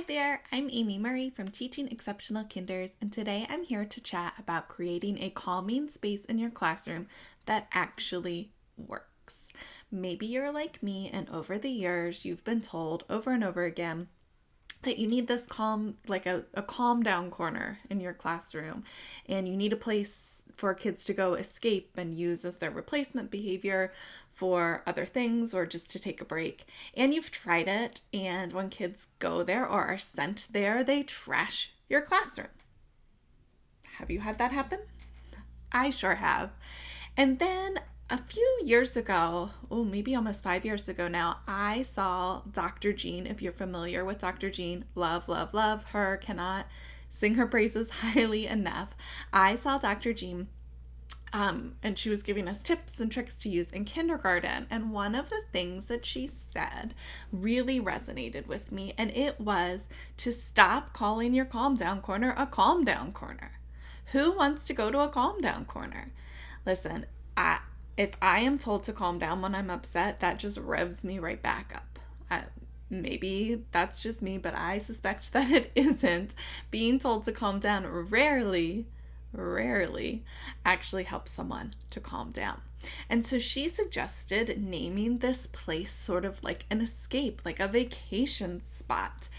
there, I'm Amy Murray from Teaching Exceptional Kinders, and today I'm here to chat about creating a calming space in your classroom that actually works. Maybe you're like me, and over the years, you've been told over and over again that you need this calm, like a calm down corner in your classroom, and you need a place for kids to go escape and use as their replacement behavior for other things or just to take a break. And you've tried it, and when kids go there or are sent there, they trash your classroom. Have you had that happen? I sure have. And then a few years ago, maybe almost 5 years ago now, I saw Dr. Jean. If you're familiar with Dr. Jean, love her, cannot sing her praises highly enough. I saw Dr. Jean, and she was giving us tips and tricks to use in kindergarten. And one of the things that she said really resonated with me, and it was to stop calling your calm down corner a calm down corner. Who wants to go to a calm down corner? Listen, if I am told to calm down when I'm upset, that just revs me right back up. Maybe that's just me, but I suspect that it isn't. Being told to calm down rarely actually helps someone to calm down. And so she suggested naming this place sort of like an escape, like a vacation spot.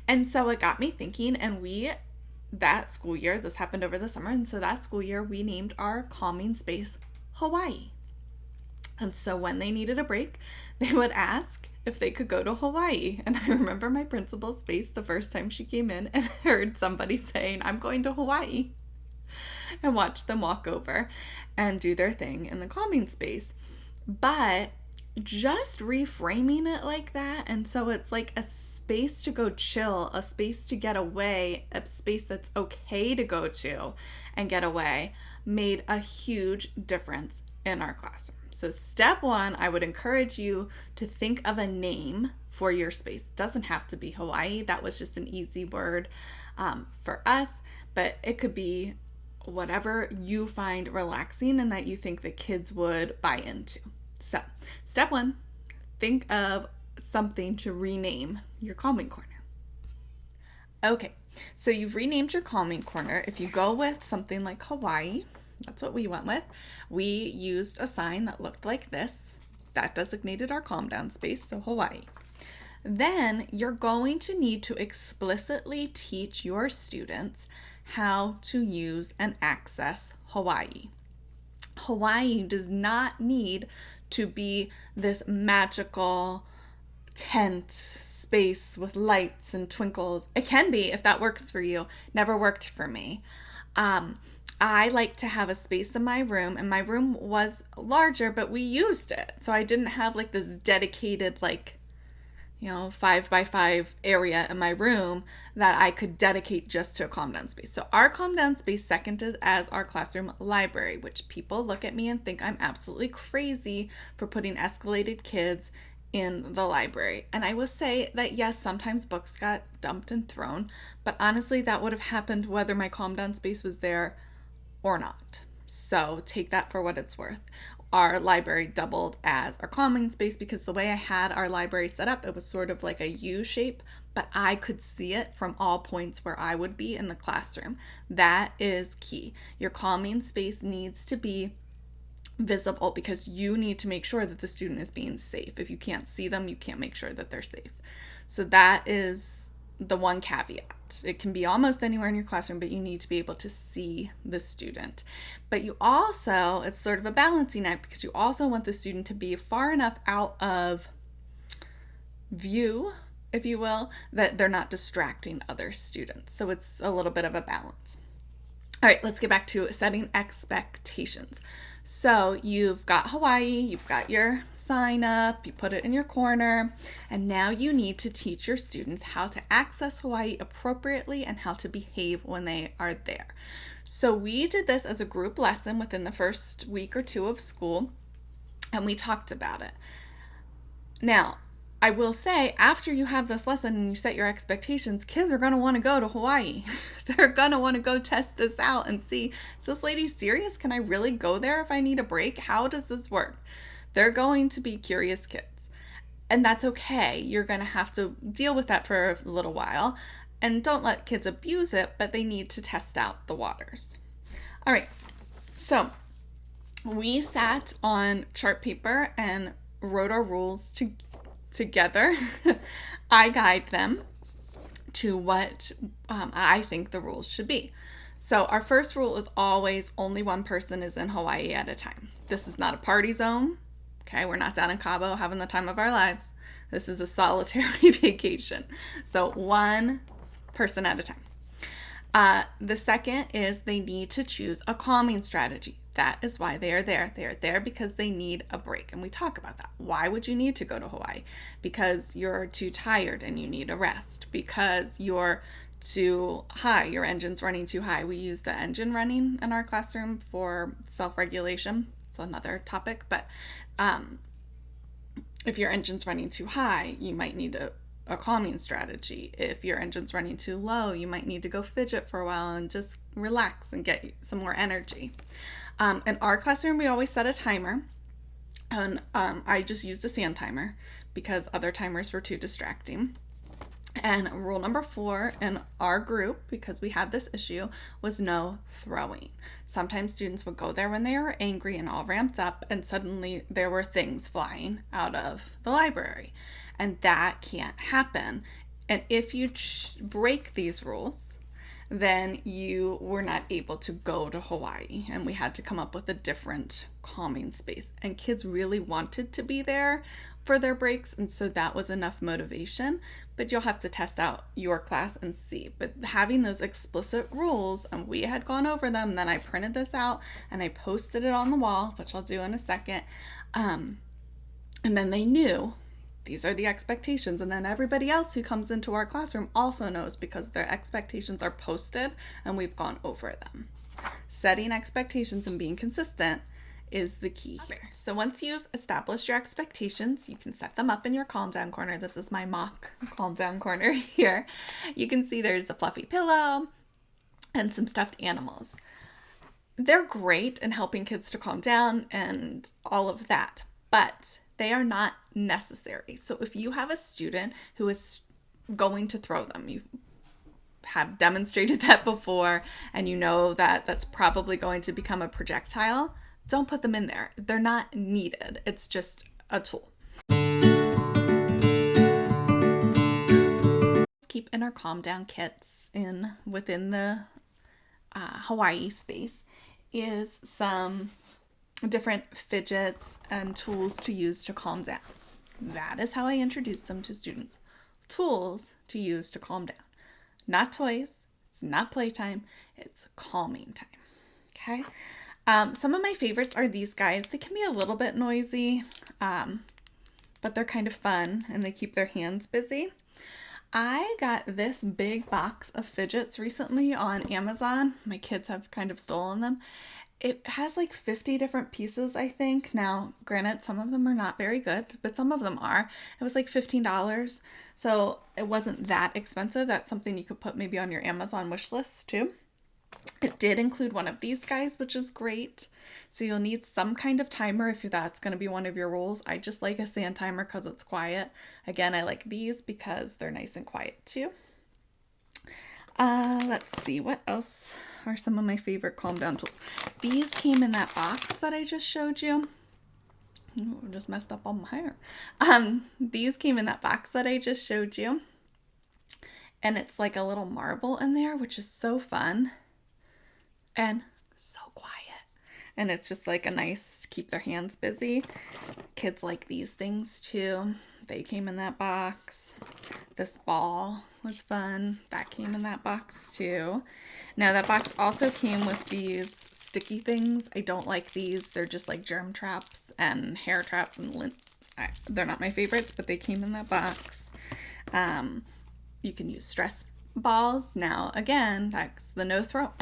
And so it got me thinking, and that school year, this happened over the summer, and so that school year we named our calming space Hawaii. And so when they needed a break, they would ask if they could go to Hawaii. And I remember my principal's face the first time she came in and heard somebody saying, "I'm going to Hawaii," and watched them walk over and do their thing in the calming space. But just reframing it like that, and so it's like a space to go chill, a space to get away, a space that's okay to go to and get away, made a huge difference in our classroom. So step one, I would encourage you to think of a name for your space. It doesn't have to be Hawaii. That was just an easy word for us, but it could be whatever you find relaxing and that you think the kids would buy into. So step one, think of something to rename your calming corner. Okay, so you've renamed your calming corner. If you go with something like Hawaii, that's what we went with. We used a sign that looked like this. That designated our calm down space, so Hawaii. Then you're going to need to explicitly teach your students how to use and access Hawaii. Hawaii does not need to be this magical tent space with lights and twinkles. It can be if that works for you. Never worked for me. I like to have a space in my room, and my room was larger, but we used it. So I didn't have like this dedicated 5x5 area in my room that I could dedicate just to a calm down space. So our calm down space seconded as our classroom library, which people look at me and think I'm absolutely crazy for putting escalated kids in the library. And I will say that yes, sometimes books got dumped and thrown, but honestly that would have happened whether my calm down space was there or not. So take that for what it's worth. Our library doubled as our calming space because the way I had our library set up, it was sort of like a U shape, but I could see it from all points where I would be in the classroom. That is key. Your calming space needs to be visible because you need to make sure that the student is being safe. If you can't see them, you can't make sure that they're safe. So that is the one caveat. It can be almost anywhere in your classroom, but you need to be able to see the student. But you also, it's sort of a balancing act because you also want the student to be far enough out of view, if you will, that they're not distracting other students. So it's a little bit of a balance. All right, let's get back to setting expectations. So you've got Hawaii, you've got your sign up, you put it in your corner, and now you need to teach your students how to access Hawaii appropriately and how to behave when they are there. So we did this as a group lesson within the first week or two of school, and we talked about it. Now, I will say, after you have this lesson and you set your expectations, kids are going to want to go to Hawaii. They're going to want to go test this out and see, is this lady serious? Can I really go there if I need a break? How does this work? They're going to be curious kids. And that's okay. You're going to have to deal with that for a little while. And don't let kids abuse it, but they need to test out the waters. All right, so we sat on chart paper and wrote our rules together. I guide them to what I think the rules should be. So our first rule is always only one person is in Hawaii at a time. This is not a party zone. Okay, we're not down in Cabo having the time of our lives. This is a solitary vacation. So one person at a time. The second is they need to choose a calming strategy. That is why they are there. They are there because they need a break. And we talk about that. Why would you need to go to Hawaii? Because you're too tired and you need a rest. Because you're too high. Your engine's running too high. We use the engine running in our classroom for self-regulation. It's another topic. But if your engine's running too high, you might need a calming strategy. If your engine's running too low, you might need to go fidget for a while and just relax and get some more energy. In our classroom, we always set a timer, and I just used a sand timer because other timers were too distracting. And rule number 4 in our group, because we had this issue, was no throwing. Sometimes students would go there when they were angry and all ramped up, and suddenly there were things flying out of the library. And that can't happen. And if you break these rules, then you were not able to go to Hawaii, and we had to come up with a different calming space. And kids really wanted to be there for their breaks, and so that was enough motivation. But you'll have to test out your class and see. But having those explicit rules, and we had gone over them, then I printed this out and I posted it on the wall, which I'll do in a second. And then they knew these are the expectations. And then everybody else who comes into our classroom also knows because their expectations are posted and we've gone over them. Setting expectations and being consistent is the key here. So once you've established your expectations, you can set them up in your calm down corner. This is my mock calm down corner here. You can see there's a fluffy pillow and some stuffed animals. They're great in helping kids to calm down and all of that, but they are not necessary. So if you have a student who is going to throw them, you have demonstrated that before, and you know that that's probably going to become a projectile, don't put them in there. They're not needed. It's just a tool. Keep in our calm down kits within the Hawaii space is some different fidgets and tools to use to calm down. That is how I introduce them to students. Tools to use to calm down. Not toys. It's not playtime. It's calming time. Okay? Some of my favorites are these guys. They can be a little bit noisy, but they're kind of fun and they keep their hands busy. I got this big box of fidgets recently on Amazon. My kids have kind of stolen them. It has like 50 different pieces, I think. Now, granted, some of them are not very good, but some of them are. It was like $15, so it wasn't that expensive. That's something you could put maybe on your Amazon wish list too. It did include one of these guys, which is great. So you'll need some kind of timer if that's going to be one of your rules. I just like a sand timer because it's quiet. Again, I like these because they're nice and quiet too. Let's see, what else are some of my favorite calm down tools? These came in that box that I just showed you. Oh, I just messed up all my hair. These came in that box that I just showed you. And it's like a little marble in there, which is so fun. And so quiet. And it's just like a nice, keep their hands busy. Kids like these things too. They came in that box. This ball was fun. That came in that box too. Now that box also came with these sticky things. I don't like these. They're just like germ traps and hair traps and lint. They're not my favorites, but they came in that box. You can use stress balls. Now, again, that's the no throw.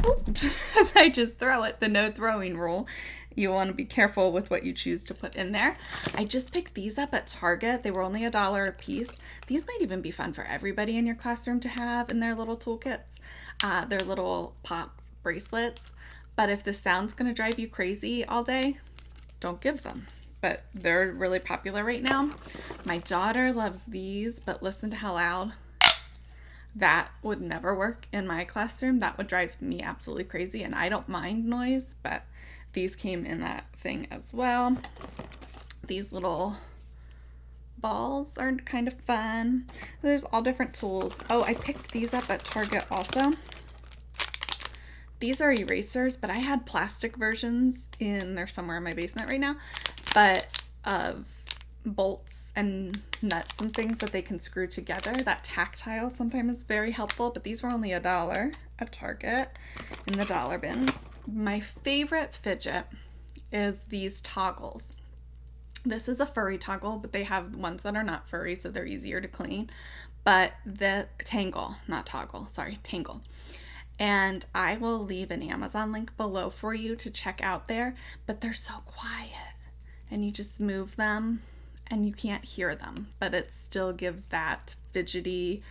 As I just throw it, the no throwing rule. You want to be careful with what you choose to put in there. I just picked these up at Target. They were only $1 a piece. These might even be fun for everybody in your classroom to have in their little toolkits. They're little pop bracelets. But if this sound's going to drive you crazy all day, don't give them. But they're really popular right now. My daughter loves these, but listen to how loud. That would never work in my classroom. That would drive me absolutely crazy, and I don't mind noise, but these came in that thing as well. These little balls are kind of fun. There's all different tools. Oh, I picked these up at Target also. These are erasers, but I had plastic versions they're somewhere in my basement right now, but of bolts and nuts and things that they can screw together. That tactile sometimes is very helpful, but these were only $1 at Target in the dollar bins. My favorite fidget is these toggles. This is a furry toggle, but they have ones that are not furry, so they're easier to clean. But the Tangle, not toggle, sorry, Tangle. And I will leave an Amazon link below for you to check out there, but they're so quiet. And you just move them and you can't hear them, but it still gives that fidgety,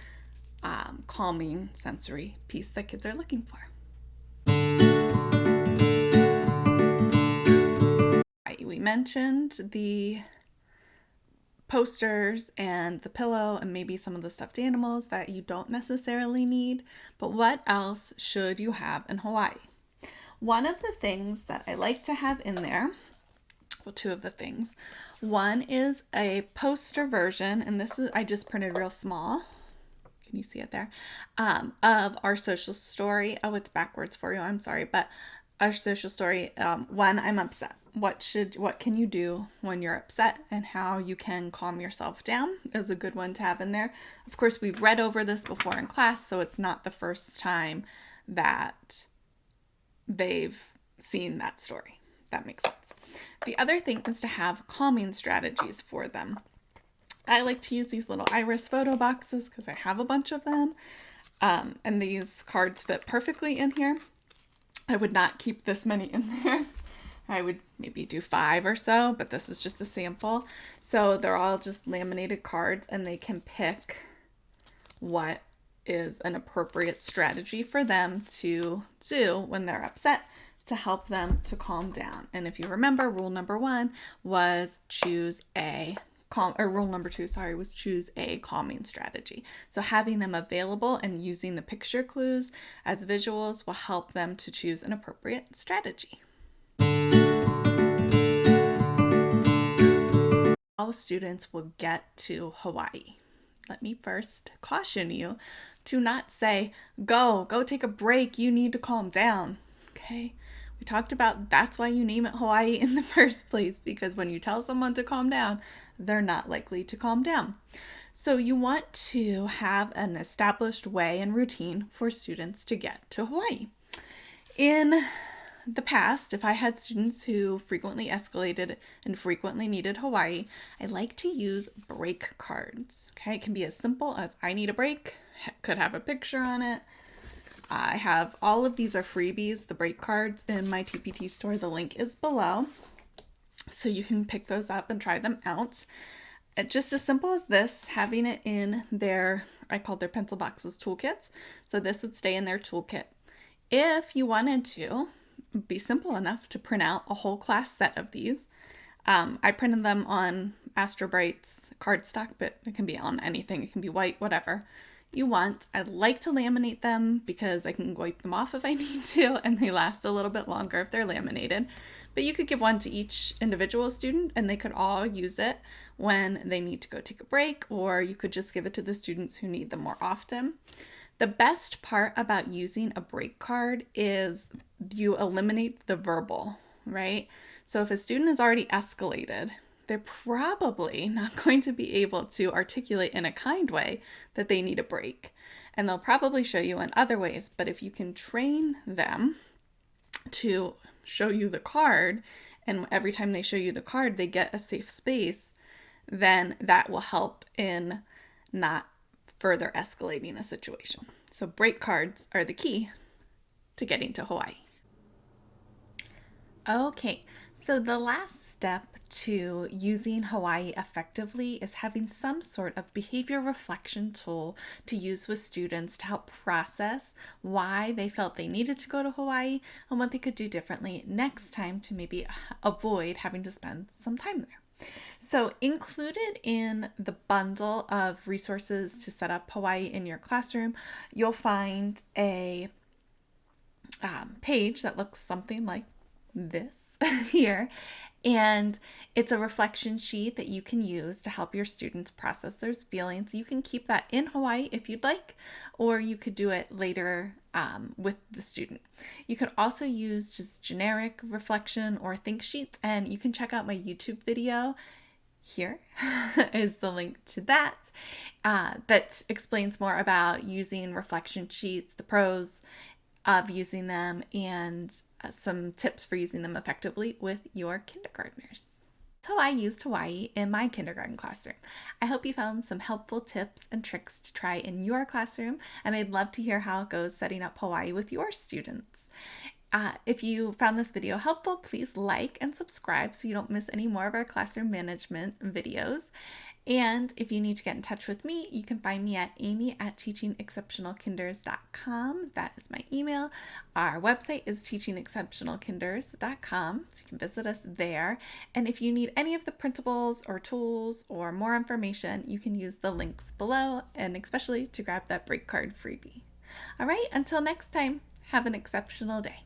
calming sensory piece that kids are looking for. We mentioned the posters and the pillow and maybe some of the stuffed animals that you don't necessarily need, but what else should you have in Hawaii? One of the things that I like to have in there, well, two of the things. One is a poster version, and this is, I just printed real small. Can you see it there? Of our social story. Oh, it's backwards for you. I'm sorry, but our social story, when I'm upset. What can you do when you're upset, and how you can calm yourself down is a good one to have in there. Of course, we've read over this before in class, so it's not the first time that they've seen that story. That makes sense. The other thing is to have calming strategies for them. I like to use these little iris photo boxes because I have a bunch of them, and these cards fit perfectly in here. I would not keep this many in there. I would maybe do 5 or so, but this is just a sample. So they're all just laminated cards, and they can pick what is an appropriate strategy for them to do when they're upset to help them to calm down. And if you remember, rule number 1 was rule number 2, was choose a calming strategy. So having them available and using the picture clues as visuals will help them to choose an appropriate strategy. How students will get to Hawaii. Let me first caution you to not say, go take a break, you need to calm down. Okay? We talked about that's why you name it Hawaii in the first place, because when you tell someone to calm down, they're not likely to calm down. So you want to have an established way and routine for students to get to Hawaii. In the past, if I had students who frequently escalated and frequently needed Hawaii, I like to use break cards. Okay, it can be as simple as I need a break, could have a picture on it. I have all of these are freebies, the break cards in my TPT store. The link is below, so you can pick those up and try them out. Just as simple as this, having it in I called their pencil boxes toolkits. So this would stay in their toolkit. If you wanted to, be simple enough to print out a whole class set of these. I printed them on Astro Bright's cardstock, but it can be on anything. It can be white, whatever you want. I like to laminate them because I can wipe them off if I need to, and they last a little bit longer if they're laminated. But you could give one to each individual student, and they could all use it when they need to go take a break, or you could just give it to the students who need them more often. The best part about using a break card is you eliminate the verbal, right? So if a student is already escalated, they're probably not going to be able to articulate in a kind way that they need a break. And they'll probably show you in other ways. But if you can train them to show you the card, and every time they show you the card, they get a safe space, then that will help in not further escalating a situation. So break cards are the key to getting to Hawaii. Okay, so the last step to using Hawaii effectively is having some sort of behavior reflection tool to use with students to help process why they felt they needed to go to Hawaii and what they could do differently next time to maybe avoid having to spend some time there. So, included in the bundle of resources to set up Hawaii in your classroom, you'll find a page that looks something like this here. And it's a reflection sheet that you can use to help your students process their feelings. You can keep that in Hawaii if you'd like, or you could do it later with the student. You could also use just generic reflection or think sheets, and you can check out my YouTube video. Here is the link to that that explains more about using reflection sheets, the pros of using them, and some tips for using them effectively with your kindergartners. So I used Hawaii in my kindergarten classroom. I hope you found some helpful tips and tricks to try in your classroom, and I'd love to hear how it goes setting up Hawaii with your students. If you found this video helpful, please like and subscribe so you don't miss any more of our classroom management videos. And if you need to get in touch with me, you can find me at amy@teachingexceptionalkinders.com. That is my email. Our website is teachingexceptionalkinders.com, so you can visit us there. And if you need any of the printables or tools or more information, you can use the links below, and especially to grab that break card freebie. All right, until next time, have an exceptional day.